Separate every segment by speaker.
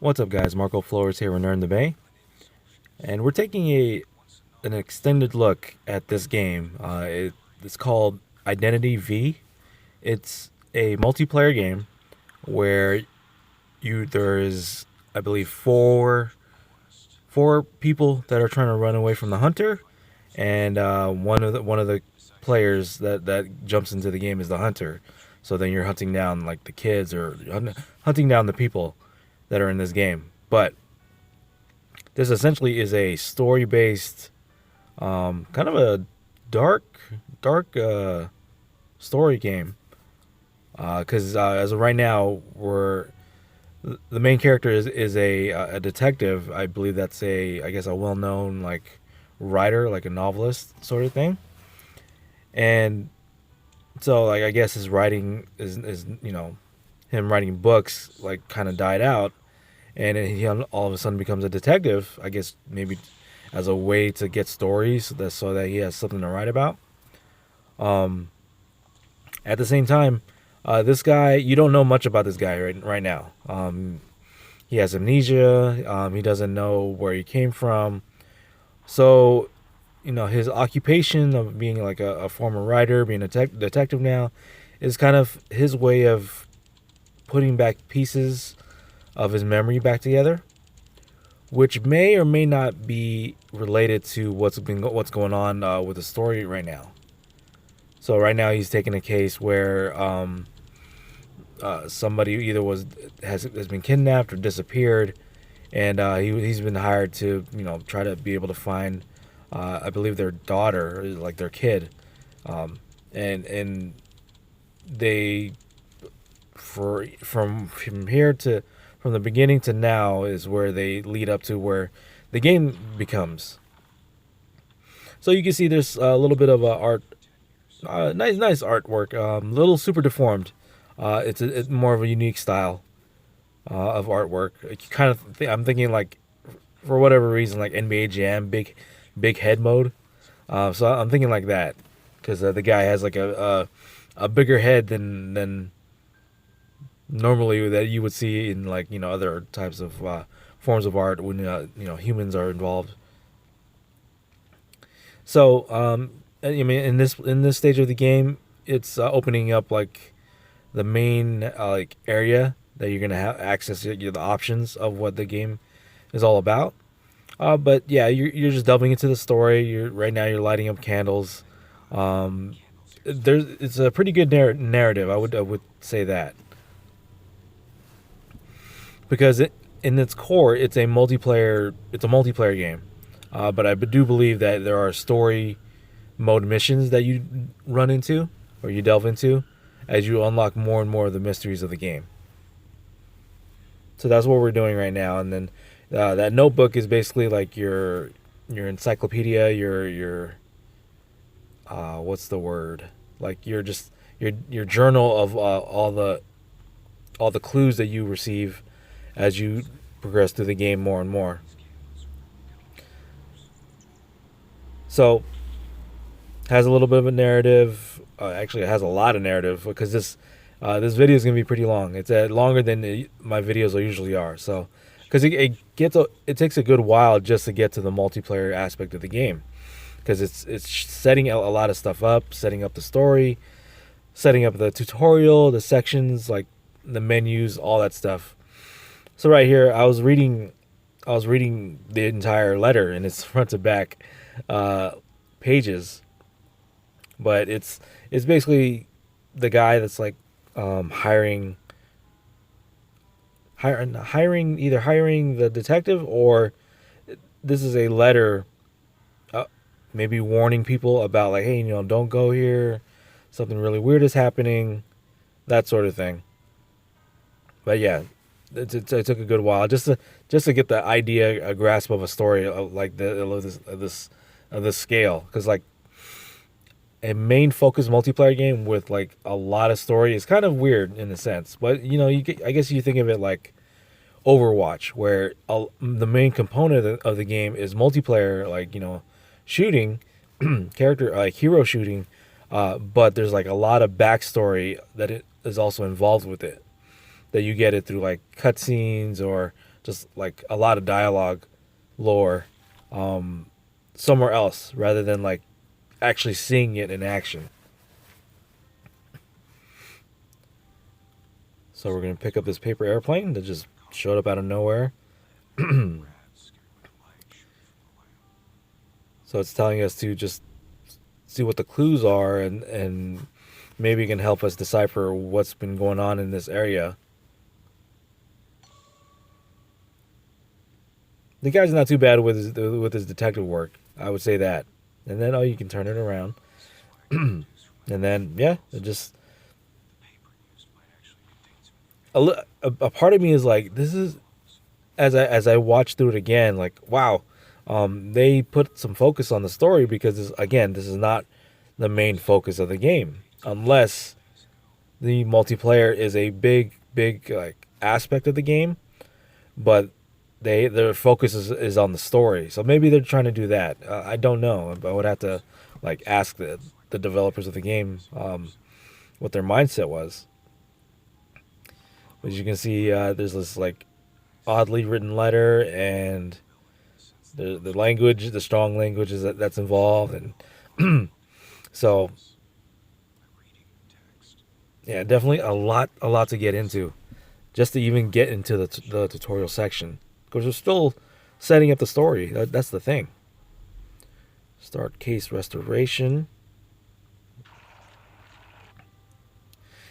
Speaker 1: What's up, guys? Marco Flores here with Nerd in the Bay, and we're taking an extended look at this game. It's called Identity V. It's a multiplayer game where there is, I believe, four people that are trying to run away from the hunter, and one of the players that jumps into the game is the hunter. So then you're hunting down like the kids or hunting down the people that are in this game. But this essentially is a story-based, kind of a dark story game. Because as of right now, the main character is a detective. I believe that's I guess a well-known like writer, like a novelist sort of thing. And so like I guess his writing is him writing books like kind of died out, and he all of a sudden becomes a detective. I guess maybe as a way to get stories so that he has something to write about. Um, at the same time, this guy, you don't know much about this guy right now. He has amnesia. He doesn't know where he came from. So, his occupation of being like a former writer, being a detective now, is kind of his way of putting back pieces of his memory back together, which may or may not be related to what's going on with the story right now. So right now he's taking a case where somebody either has been kidnapped or disappeared, and he's been hired to try to be able to find I believe their daughter, like their kid, and they from here to from the beginning to now is where they lead up to where the game becomes. So you can see there's a little bit of art, nice artwork, little super deformed. It's more of a unique style of artwork. I'm thinking like for whatever reason like NBA Jam big head mode. So I'm thinking like that because the guy has like a bigger head than normally that you would see in like other types of forms of art when humans are involved. So I mean in this stage of the game, it's opening up like the main like area that you're gonna have access to the options of what the game is all about. But yeah, you're just delving into the story. You're lighting up candles. It's a pretty good narrative. I would say that because in its core, it's a multiplayer game. But I do believe that there are story mode missions that you run into or you delve into as you unlock more and more of the mysteries of the game. So that's what we're doing right now. And then that notebook is basically like your encyclopedia, your what's the word? Like your journal of all the clues that you receive as you progress through the game more and more. So has a little bit of a narrative. Actually, it has a lot of narrative because this video is gonna be pretty long. It's longer than my videos usually are. So because it takes a good while just to get to the multiplayer aspect of the game because it's setting a lot of stuff up, setting up the story, setting up the tutorial, the sections, like the menus, all that stuff. So right here, I was reading the entire letter in its front to back pages, but it's basically the guy that's like hiring either hiring the detective or this is a letter, maybe warning people about like, hey, don't go here, something really weird is happening, that sort of thing. But yeah, it took a good while just to get the idea, a grasp of a story of like this scale, because like a main focus multiplayer game with like a lot of story is kind of weird in a sense. But I guess you think of it like Overwatch, where the main component of the game is multiplayer, like shooting, character like hero shooting, but there's like a lot of backstory that it is also involved with it. That you get it through like cutscenes or just like a lot of dialogue, lore, somewhere else rather than like actually seeing it in action. So we're gonna pick up this paper airplane that just showed up out of nowhere. So it's telling us to just see what the clues are, and maybe it can help us decipher what's been going on in this area. The guy's not too bad with his detective work. I would say that. And then you can turn it around, and then yeah, it just a part of me is like, this is, as I watch through it again, like, wow, they put some focus on the story, because this is not the main focus of the game, unless the multiplayer is a big like aspect of the game, but their focus is on the story. So maybe they're trying to do that. I don't know. I would have to like ask the developers of the game what their mindset was. As you can see, there's this like oddly written letter, and the language, the strong language that's involved, and so yeah, definitely a lot to get into, just to even get into the tutorial section, because we're still setting up the story. That's the thing. Start case restoration.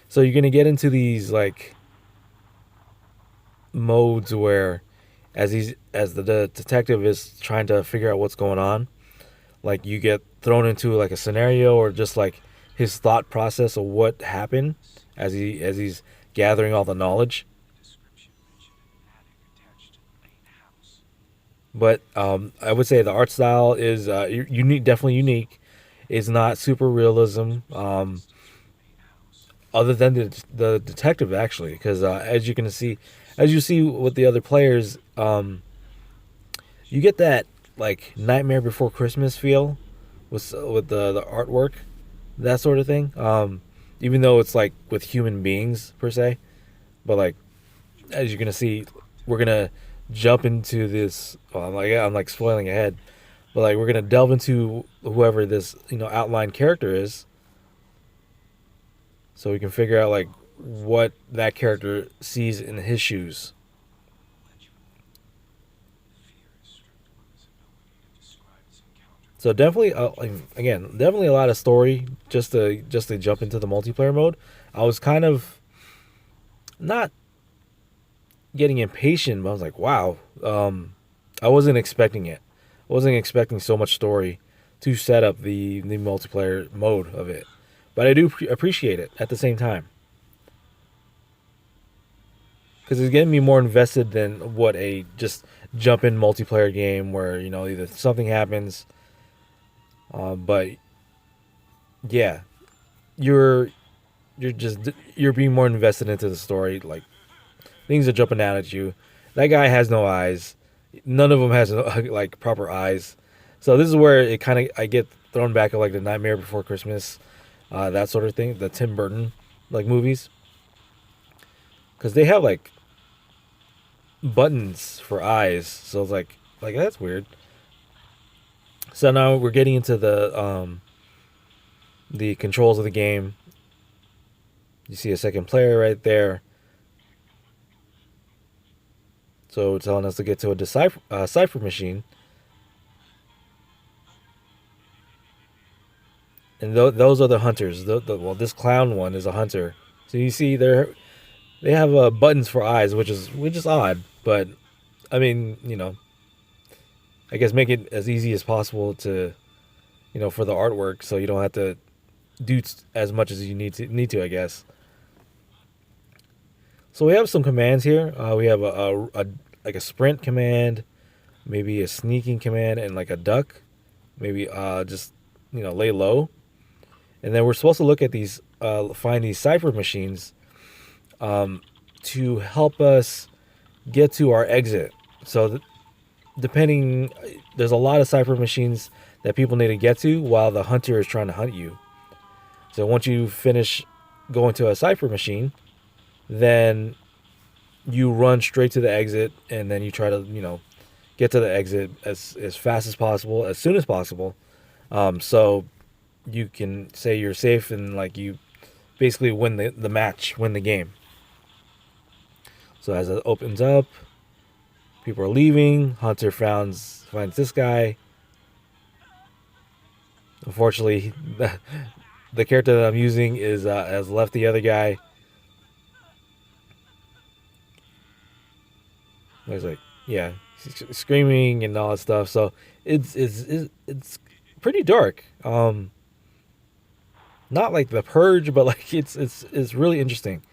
Speaker 1: So you're gonna get into these like modes where, as the detective is trying to figure out what's going on, like you get thrown into like a scenario, or just like his thought process of what happened as he's gathering all the knowledge. But I would say the art style is unique, definitely unique. It's not super realism, other than the detective, actually, because as you see with the other players, you get that like Nightmare Before Christmas feel with the artwork, that sort of thing. Even though it's like with human beings per se, but like, as you're gonna see, we're gonna jump into this. Well, I'm like spoiling ahead, but like we're gonna delve into whoever this outline character is, so we can figure out like what that character sees in his shoes. So definitely, again, definitely a lot of story just to jump into the multiplayer mode. I was kind of not getting impatient, but I was like, wow, I wasn't expecting it. I wasn't expecting so much story to set up the multiplayer mode of it, but I do appreciate it at the same time, because it's getting me more invested than what a just jump in multiplayer game where either something happens, but yeah, you're you're being more invested into the story. Like, things are jumping out at you. That guy has no eyes. None of them has like proper eyes. So this is where it kind of I get thrown back at like the Nightmare Before Christmas, that sort of thing. The Tim Burton like movies, because they have like buttons for eyes. So it's like that's weird. So now we're getting into the controls of the game. You see a second player right there. So telling us to get to a cipher machine, and those are the hunters. Well, this clown one is a hunter. So you see, they have buttons for eyes, which is odd, but I mean, I guess make it as easy as possible to, for the artwork, so you don't have to do as much as you need to, I guess. So we have some commands here. We have a like a sprint command, maybe a sneaking command, and like a duck. Maybe just lay low, and then we're supposed to look at these, find these cipher machines, to help us get to our exit. So depending, there's a lot of cipher machines that people need to get to while the hunter is trying to hunt you. So once you finish going to a cipher machine, then you run straight to the exit, and then you try to get to the exit as fast as possible, as soon as possible. So you can say you're safe and like you basically win the match, win the game. So as it opens up, people are leaving. Hunter finds this guy. Unfortunately, the character that I'm using is has left the other guy. He's like, yeah, screaming and all that stuff. So it's pretty dark. Not like The Purge, but like it's really interesting.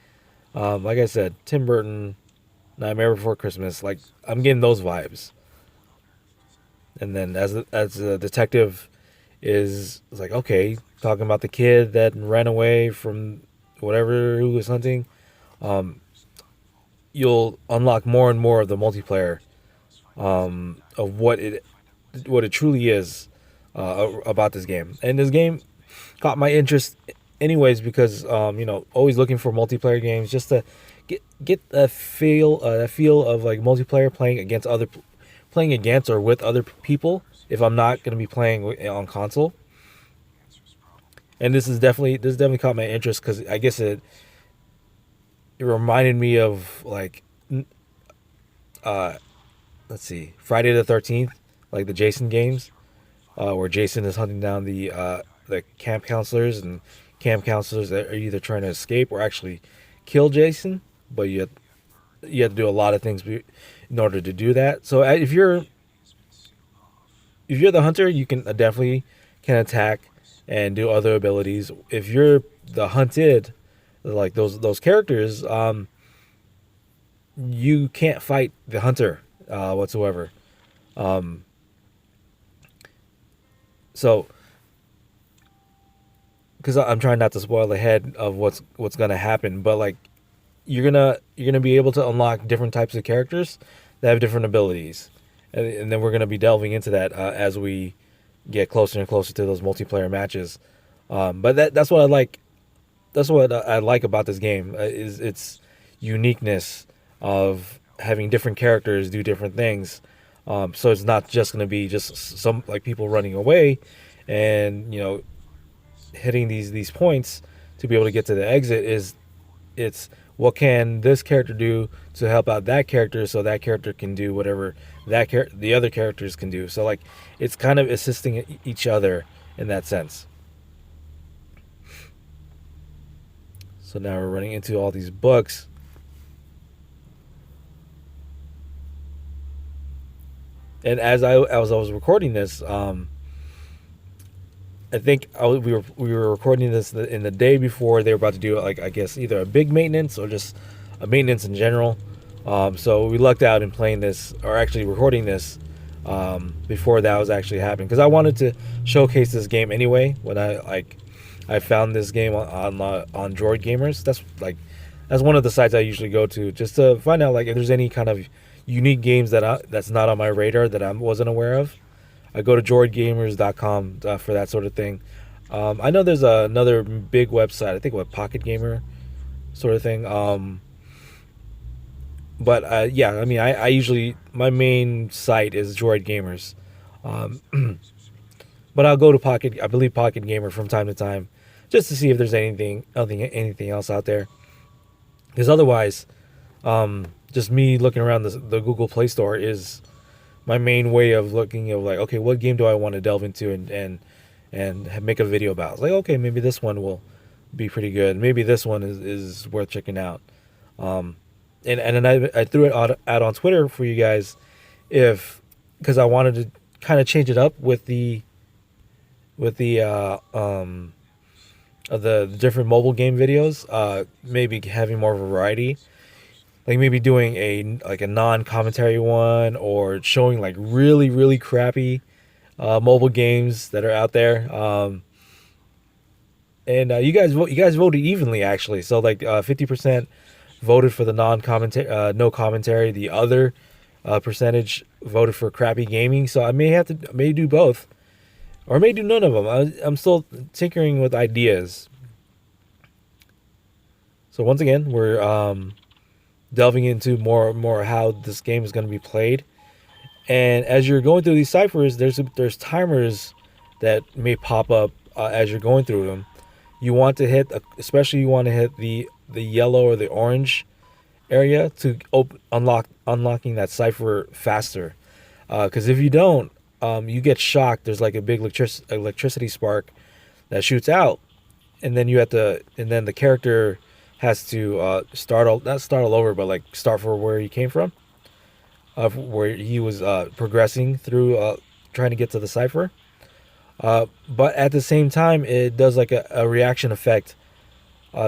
Speaker 1: Like I said, Tim Burton, Nightmare Before Christmas. Like I'm getting those vibes. And then as a detective is like, okay, talking about the kid that ran away from whatever who was hunting. Um, you'll unlock more and more of the multiplayer of what it truly is about this game. And this game caught my interest anyways because always looking for multiplayer games just to get a feel of like multiplayer playing against or with other people if I'm not going to be playing on console. And this definitely caught my interest because I guess it reminded me of like uh let's see, Friday the 13th, like the Jason games, where Jason is hunting down the camp counselors, and camp counselors that are either trying to escape or actually kill Jason, but you have to do a lot of things in order to do that. So if you're the hunter, you can definitely can attack and do other abilities. If you're the hunted, like those characters, you can't fight the hunter whatsoever. Um, so because I'm trying not to spoil ahead of what's gonna happen, but like you're gonna be able to unlock different types of characters that have different abilities, and then we're gonna be delving into that as we get closer and closer to those multiplayer matches. But that's what I like. That's what I like about this game is its uniqueness of having different characters do different things. So it's not just gonna be just some like people running away, and hitting these points to be able to get to the exit. It's what can this character do to help out that character so that character can do whatever the other characters can do. So like it's kind of assisting each other in that sense. So now we're running into all these books. And as I was recording this, I think we were recording this in the day before they were about to do like I guess either a big maintenance or just a maintenance in general. So we lucked out in playing this or actually recording this before that was actually happening because I wanted to showcase this game anyway. When I found this game on Droid Gamers. That's one of the sites I usually go to just to find out like if there's any kind of unique games that's not on my radar that I wasn't aware of. I go to droidgamers.com for that sort of thing. I know there's another big website, I think what Pocket Gamer sort of thing. But yeah, I mean, I usually my main site is Droid Gamers, but I'll go to I believe Pocket Gamer from time to time, just to see if there's anything else out there. Because otherwise, just me looking around the Google Play Store is my main way of looking at like, okay, what game do I want to delve into and make a video about? It's like, okay, maybe this one will be pretty good. Maybe this one is worth checking out. And then I threw it out on Twitter for you guys because I wanted to kind of change it up with the of the different mobile game videos. Maybe having more variety, like maybe doing a non-commentary one or showing like really really crappy mobile games that are out there. And you guys voted evenly actually. So like 50% voted for the non-commentary, no commentary. The other percentage voted for crappy gaming. So I may do both, or may do none of them. I'm still tinkering with ideas. So once again, we're delving into more how this game is going to be played. And as you're going through these ciphers, there's timers that may pop up as you're going through them. You want to hit, especially you want to hit the yellow or the orange area to unlocking that cipher faster. Because if you don't, you get shocked. There's like a big electricity spark that shoots out, and then the character has to not start all over, but like start from where he came from, where he was progressing through, trying to get to the cipher. But at the same time, it does like a reaction effect,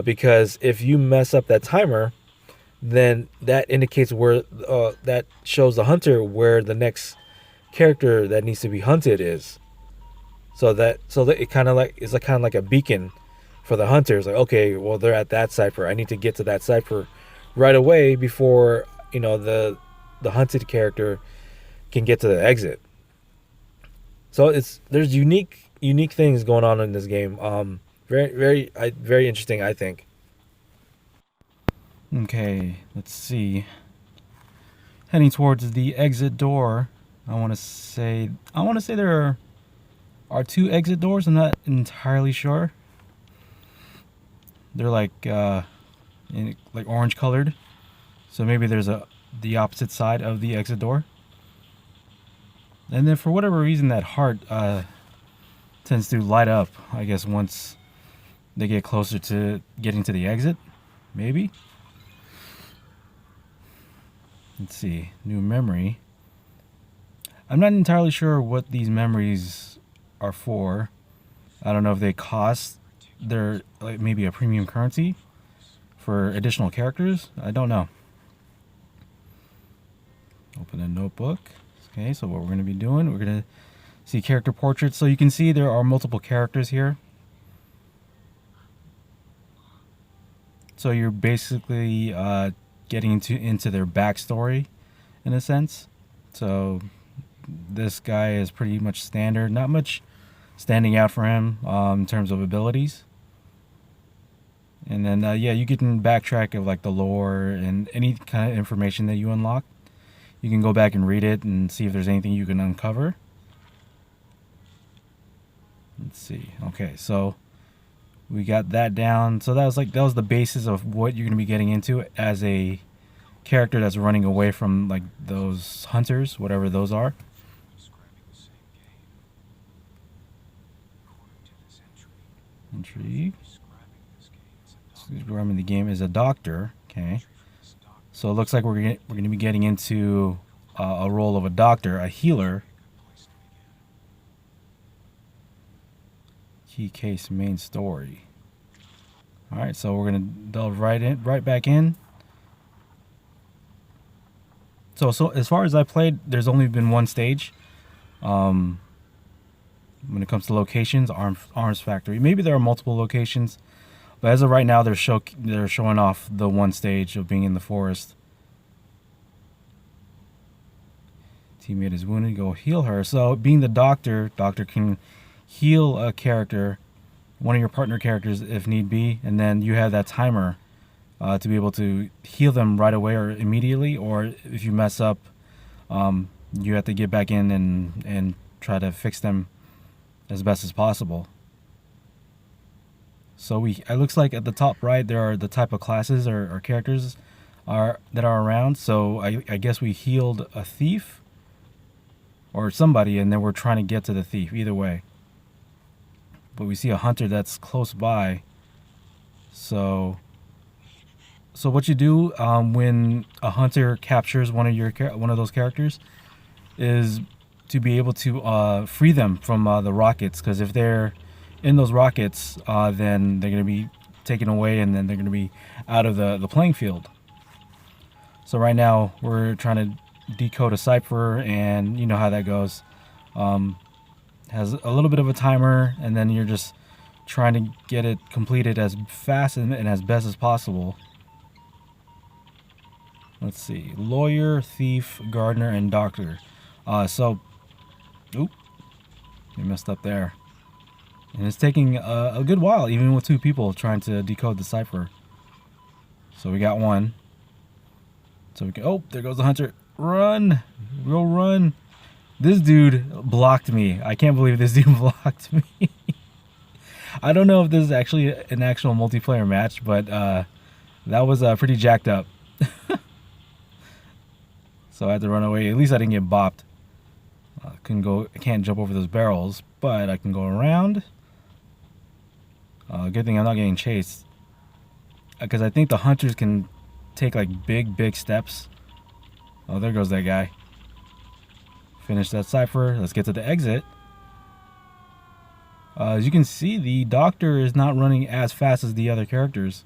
Speaker 1: because if you mess up that timer, then that indicates where that shows the hunter where the next character that needs to be hunted is. So that it kind of like it's like kind of like a beacon for the hunters. Like, okay, well, they're at that cipher. I need to get to that cipher right away before the hunted character can get to the exit. So there's unique things going on in this game. Very interesting, I think.
Speaker 2: Okay, let's see. Heading towards the exit door. I want to say there are two exit doors. I'm not entirely sure. They're like orange colored. So maybe there's the opposite side of the exit door. And then for whatever reason that heart tends to light up, I guess once they get closer to getting to the exit. Maybe. Let's see. New memory. I'm not entirely sure what these memories are for. I don't know if they cost their like maybe a premium currency for additional characters. I don't know. Open a notebook. Okay, so what we're going to be doing, we're going to see character portraits. So you can see there are multiple characters here. So you're basically getting into their backstory in a sense. So this guy is pretty much standard. Not much standing out for him in terms of abilities. And then, you can backtrack of like the lore and any kind of information that you unlock. You can go back and read it and see if there's anything you can uncover. Let's see. Okay, so we got that down. So that was the basis of what you're going to be getting into as a character that's running away from like those hunters, whatever those are. Entry. Describing the game is a doctor. Okay. So it looks like we're going to be getting into a role of a doctor, a healer. Key case main story. All right, so we're going to delve right back in. So as far as I played, there's only been one stage. When it comes to locations, Arms Factory. Maybe there are multiple locations. But as of right now, they're showing off the one stage of being in the forest. Teammate is wounded. Go heal her. So being the doctor can heal a character, one of your partner characters if need be, and then you have that timer to be able to heal them right away or immediately. Or if you mess up, you have to get back in and try to fix them as best as possible. So it looks like at the top right there are the type of classes or characters that are around. So I guess we healed a thief or somebody, and then we're trying to get to the thief. Either way, but we see a hunter that's close by. So what you do when a hunter captures one of those characters is to be able to free them from the rockets, because if they're in those rockets, then they're going to be taken away, and then they're going to be out of the playing field. So right now we're trying to decode a cipher, and you know how that goes. Has a little bit of a timer, and then you're just trying to get it completed as fast and as best as possible. Let's see. Lawyer, thief, gardener, and doctor. Oop. We messed up there. And it's taking a good while, even with two people trying to decode the cipher. So we got one. So we can. Oh, there goes the hunter. Run, we'll run. This dude blocked me. I can't believe this dude blocked me. I don't know if this is actually an actual multiplayer match, but that was pretty jacked up. So I had to run away. At least I didn't get bopped. I can't jump over those barrels, but I can go around. Good thing I'm not getting chased, because I think the hunters can take like big steps. Oh, there goes that guy. Finish that cipher. Let's get to the exit. As you can see, the doctor is not running as fast as the other characters.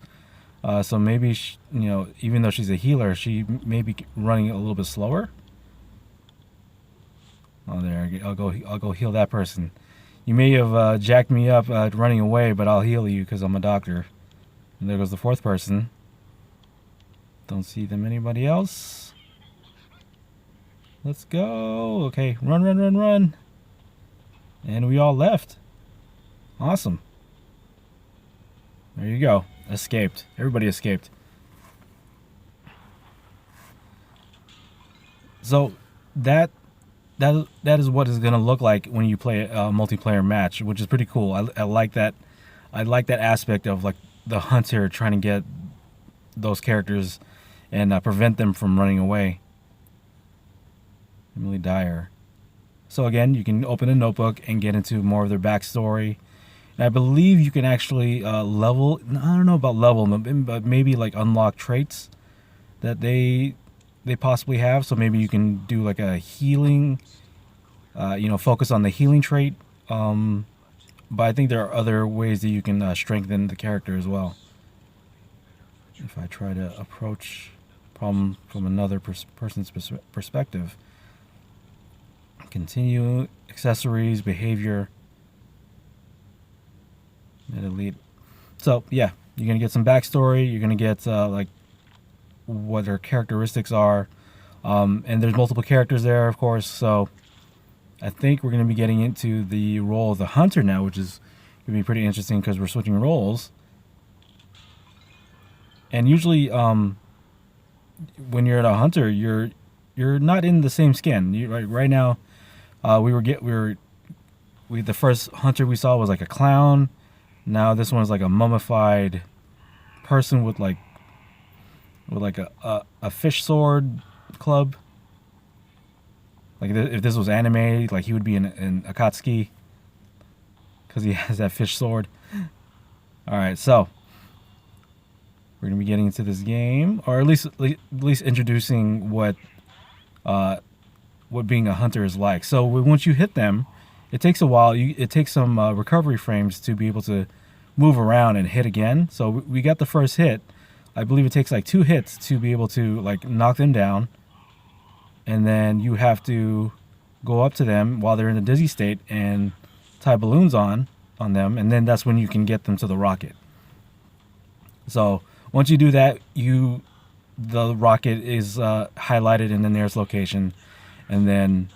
Speaker 2: So maybe, even though she's a healer, she may be running a little bit slower. Oh, there. I'll go heal that person. You may have jacked me up running away, but I'll heal you because I'm a doctor. And there goes the fourth person. Don't see them. Anybody else? Let's go. Okay, run. And we all left. Awesome. There you go. Escaped. Everybody escaped. So that is what it's gonna look like when you play a multiplayer match, which is pretty cool. I like that. I like that aspect of like the hunter trying to get those characters and prevent them from running away. Emily Dyer. So again, you can open a notebook and get into more of their backstory. And I believe you can actually level. I don't know about level, but maybe like unlock traits that they possibly have. So maybe you can do like a healing, focus on the healing trait. But I think there are other ways that you can strengthen the character as well. If I try to approach problem from another person's perspective. Continue, accessories, behavior, elite. So yeah, you're gonna get some backstory. You're gonna get like what their characteristics are, and there's multiple characters there, of course. So I think we're gonna be getting into the role of the hunter now, which is gonna be pretty interesting because we're switching roles. And usually, when you're at a hunter, you're not in the same skin. Right now. The first hunter we saw was like a clown. Now this one's like a mummified person with like a fish sword club. Like if this was anime, like he would be in Akatsuki because he has that fish sword. All right, so we're gonna be getting into this game, or at least introducing what being a hunter is like. So once you hit them, it takes a while. It takes some recovery frames to be able to move around and hit again. So we got the first hit. I believe it takes like 2 hits to be able to like knock them down, and then you have to go up to them while they're in a dizzy state and tie balloons on them, and then that's when you can get them to the rocket. So once you do that, the rocket is highlighted in the nearest location. And then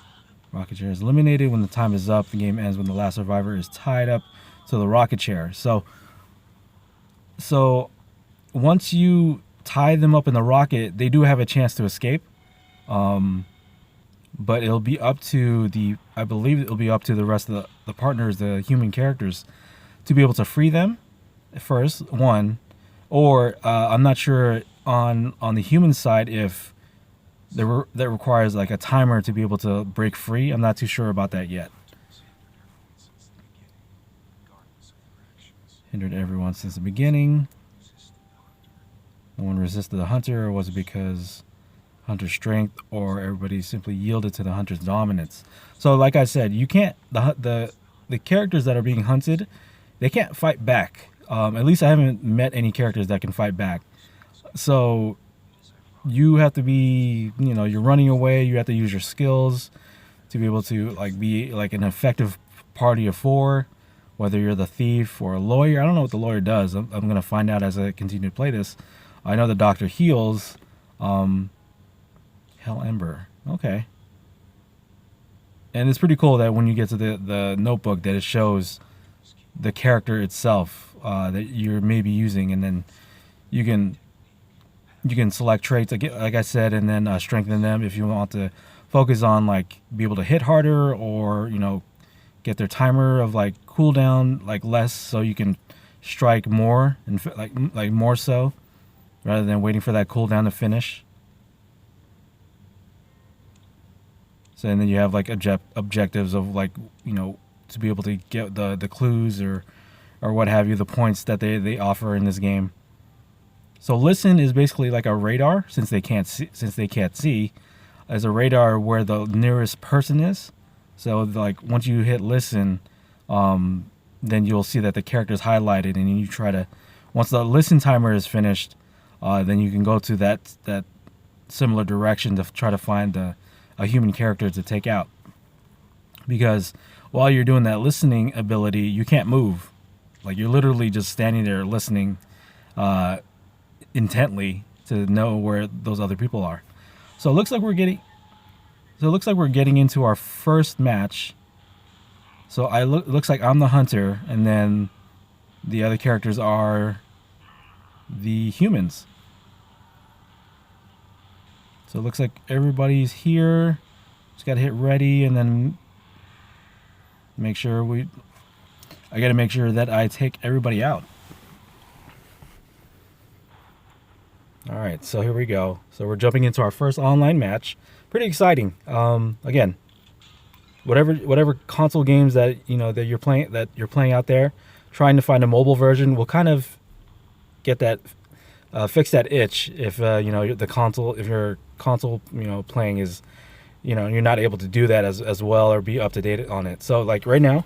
Speaker 2: rocket chair is eliminated when the time is up. The game ends when the last survivor is tied up to the rocket chair. So once you tie them up in the rocket, they do have a chance to escape. But it'll be up to I believe it'll be up to the rest of the partners, the human characters, to be able to free them first, one. Or I'm not sure on the human side if that requires like a timer to be able to break free. I'm not too sure about that yet. Hindered everyone since the beginning. No one resisted the hunter, or was it because hunter's strength, or everybody simply yielded to the hunter's dominance? So like I said, you can't, the characters that are being hunted, they can't fight back. At least I haven't met any characters that can fight back. So you have to be, you're running away. You have to use your skills to be able to like be like an effective party of 4, whether you're the thief or a lawyer. I don't know what the lawyer does. I'm going to find out as I continue to play this. I know the doctor heals. Hell Ember. Okay. And it's pretty cool that when you get to the notebook that it shows the character itself that you're maybe using, and then you can you can select traits like I said, and then strengthen them if you want to focus on like be able to hit harder, or get their timer of like cooldown like less, so you can strike more and like more so, rather than waiting for that cooldown to finish. So and then you have like objectives of like to be able to get the clues or what have you, the points that they offer in this game. So listen is basically like a radar, since they can't see, as a radar where the nearest person is. So like once you hit listen, then you'll see that the character is highlighted, and you try to, once the listen timer is finished, then you can go to that similar direction to try to find a human character to take out. Because while you're doing that listening ability, you can't move. Like you're literally just standing there listening intently to know where those other people are. So it looks like we're getting into our first match. So it looks like I'm the hunter, and then the other characters are the humans. So it looks like everybody's here. Just gotta hit ready, and then I gotta make sure that I take everybody out. All right, so here we go. So we're jumping into our first online match. Pretty exciting. Again, whatever console games that that you're playing out there, trying to find a mobile version will kind of get that fix that itch if the console, if your console playing is you're not able to do that as well or be up to date on it. So like right now,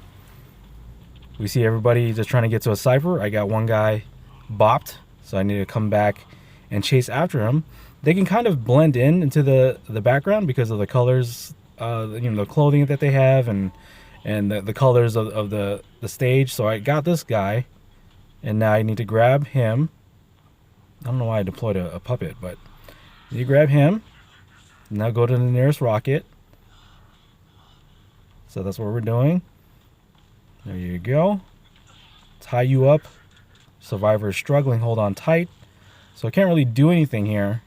Speaker 2: we see everybody just trying to get to a cipher. I got one guy bopped, so I need to come back and chase after him. They can kind of blend into the background because of the colors, the clothing that they have, and the colors of the stage. So I got this guy, and now I need to grab him. I don't know why I deployed a puppet, but you grab him. Now go to the nearest rocket. So that's what we're doing. There you go. Tie you up. Survivor is struggling. Hold on tight. So I can't really do anything here.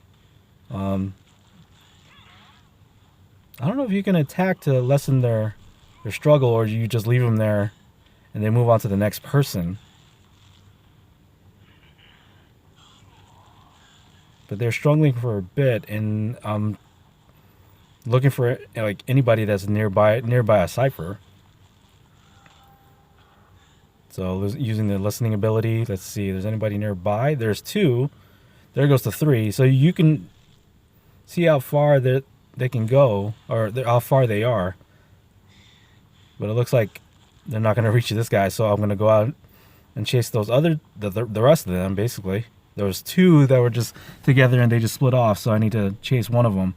Speaker 2: I don't know if you can attack to lessen their struggle, or you just leave them there and they move on to the next person. But they're struggling for a bit, and I'm looking for like anybody that's nearby a cipher. So using the listening ability, let's see, there's anybody nearby. There's 2. There goes to 3. So you can see how far they can go, or how far they are. But it looks like they're not going to reach this guy, so I'm going to go out and chase those the rest of them, basically. There was 2 that were just together, and they just split off, so I need to chase one of them.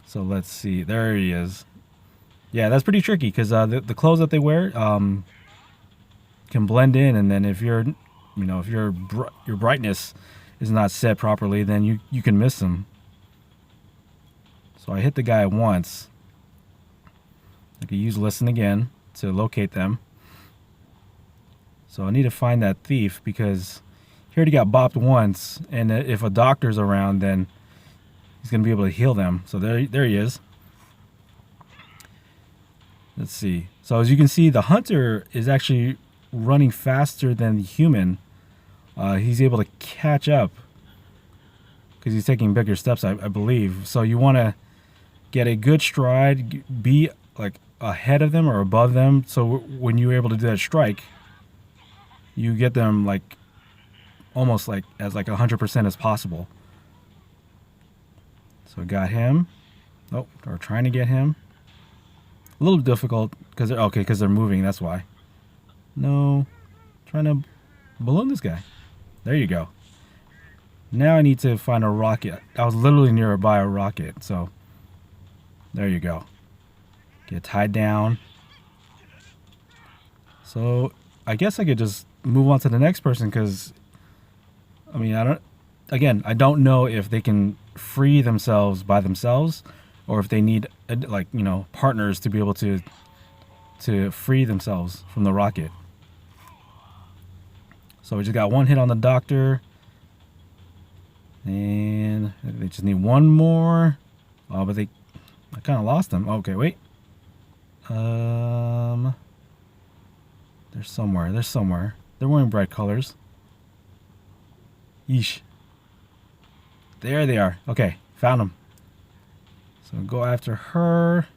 Speaker 2: So let's see. There he is. Yeah, that's pretty tricky, because the clothes that they wear can blend in, and then if your brightness is not set properly, then you can miss them. So I hit the guy once. I can use listen again to locate them. So I need to find that thief, because he already got bopped once, and if a doctor's around, then he's going to be able to heal them. So there he is. Let's see. So as you can see, the hunter is actually running faster than the human. He's able to catch up because he's taking bigger steps, I believe. So you want to get a good stride, be like ahead of them or above them. So when you're able to do that strike, you get them like almost like as like 100% as possible. So got him. Oh, or trying to get him. A little difficult because they're moving. That's why. No, trying to balloon this guy. There you go. Now I need to find a rocket. I was literally nearby a rocket, so there you go. Get tied down. So I guess I could just move on to the next person, because I mean, I don't know if they can free themselves by themselves, or if they need partners to be able to free themselves from the rocket. So we just got one hit on the doctor. And they just need one more. Oh, but I kind of lost them. Okay, wait. They're somewhere. They're somewhere. They're wearing bright colors. Yeesh. There they are. Okay, found them. So go after her.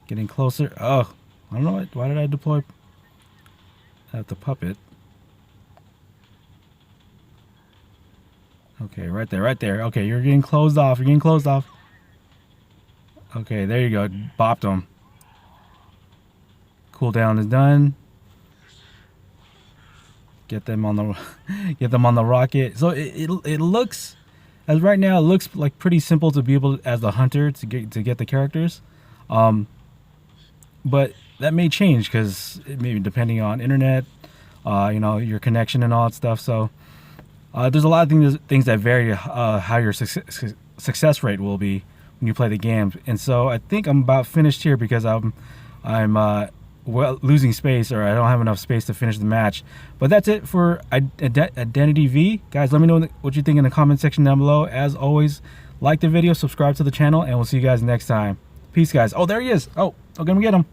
Speaker 2: Getting closer. Oh, I don't know. Why did I deploy at the puppet? Okay, right there, right there. Okay, you're getting closed off. You're getting closed off. Okay, there you go. Bopped them. Cooldown is done. Get them on the get them on the rocket. So it looks, as right now, it looks like pretty simple to be able as the hunter to get the characters. But that may change because maybe depending on internet, you know, your connection and all that stuff. So there's a lot of things that vary how your success rate will be when you play the game. And so I think I'm about finished here because I'm well, losing space, or I don't have enough space to finish the match. But that's it for Identity V. Guys, let me know what you think in the comment section down below. As always, like the video, subscribe to the channel, and we'll see you guys next time. Peace, guys. Oh, there he is. Oh, I'm gonna get him.